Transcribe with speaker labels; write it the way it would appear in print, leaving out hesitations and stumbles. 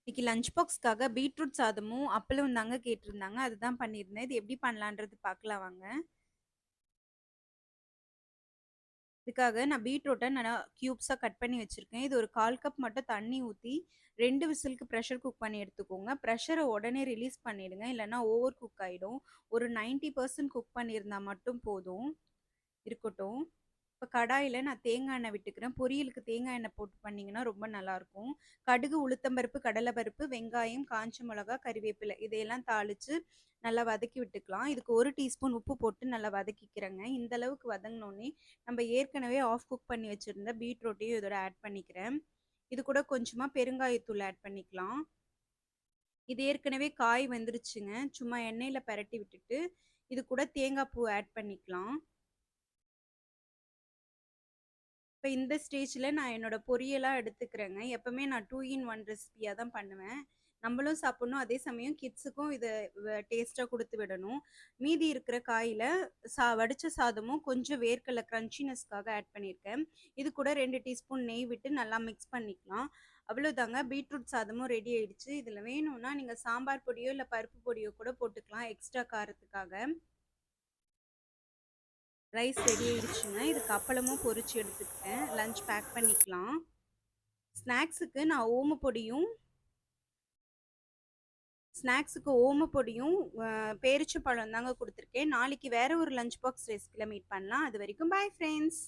Speaker 1: இன்னைக்கு lunch பாக்ஸ்க்காக beetroot சாதமும், அப்பளம் தாங்க கேட்டிருந்தாங்க. அதுதான் பண்ணியிருந்தேன். இது எப்படி பண்ணலான்றது பார்க்கலாம் வாங்க. இதுக்காக நான் பீட்ரூட்ட நல்லா கியூப்ஸா கட் பண்ணி வச்சிருக்கேன். இது ஒரு 1/4 கப் மட்டும் தண்ணி ஊத்தி 2 விசிலுக்கு பிரஷர் குக் பண்ணி எடுத்துக்கோங்க. பிரஷர உடனே ரிலீஸ் பண்ணிடுங்க. இல்லன்னா ஓவர் குக் ஆயிடும். ஒரு 90% குக் பண்ணியிருந்தா மட்டும் போதும். இருக்கட்டும். இப்ப கடாயில நான் தேங்காய் எண்ணெய் விட்டுக்கிறேன். பொரியலுக்கு தேங்காய் எண்ணெய் போட்டு பண்ணீங்கன்னா ரொம்ப நல்லாயிருக்கும். கடுகு, உளுத்தம்பருப்பு, கடலைப்பருப்பு, வெங்காயம், காஞ்ச மிளகாய், கறிவேப்பிலை இதையெல்லாம் தாளிச்சு நல்லா வதக்கி விட்டுக்கலாம். இதுக்கு 1 டீஸ்பூன் உப்பு போட்டு நல்லா வதக்கிக்கிறேங்க. இந்த அளவுக்கு வதங்கினோனே நம்ம ஏற்கனவே ஆஃப் குக் பண்ணி வச்சிருந்த பீட்ரூட்டையும் இதோட ஆட் பண்ணிக்கிறேன். இது கூட கொஞ்சமா பெருங்காயத்தூள் ஆட் பண்ணிக்கலாம். இது ஏற்கனவே காய் வெந்துருச்சுங்க. சும்மா எண்ணெயில பெரட்டி விட்டுட்டு இது கூட தேங்காய் பூ ஆட் பண்ணிக்கலாம். இப்போ இந்த ஸ்டேஜில் நான் என்னோட பொரியலாக எடுத்துக்கிறேங்க. எப்பவுமே நான் 2 இன் 1 ரெசிபியாக தான் பண்ணுவேன். நம்மளும் சாப்பிடணும், அதே சமயம் கிட்ஸுக்கும் இதை டேஸ்ட்டாக கொடுத்து விடணும். மீதி இருக்கிற காயில் வடித்த சாதமும் கொஞ்சம் வேர்க்கடலை க்ரன்ச்சினஸ்க்காக ஆட் பண்ணியிருக்கேன். இது கூட 2 டீஸ்பூன் நெய் விட்டு நல்லா மிக்ஸ் பண்ணிக்கலாம். அவ்வளோதாங்க, பீட்ரூட் சாதமும் ரெடி ஆயிடுச்சு. இதில் வேணும்னா நீங்கள் சாம்பார் பொடியோ இல்லை பருப்பு பொடியோ கூட போட்டுக்கலாம் எக்ஸ்ட்ரா காரத்துக்காக. ரைஸ் ரெடி ஆயிடுச்சுங்க. இதுக்கு அப்பளமும் பொரிச்சு எடுத்துக்கிட்டேன். லஞ்ச் பேக் பண்ணிக்கலாம். ஸ்நாக்ஸுக்கு நான் ஓமப்பொடியும் பேரிச்சம்பழம் தாங்க கொடுத்துருக்கேன். நாளைக்கு வேற ஒரு லஞ்ச் பாக்ஸ் ரெசிபியில் மீட் பண்ணலாம். அது வரைக்கும் பாய் ஃப்ரெண்ட்ஸ்.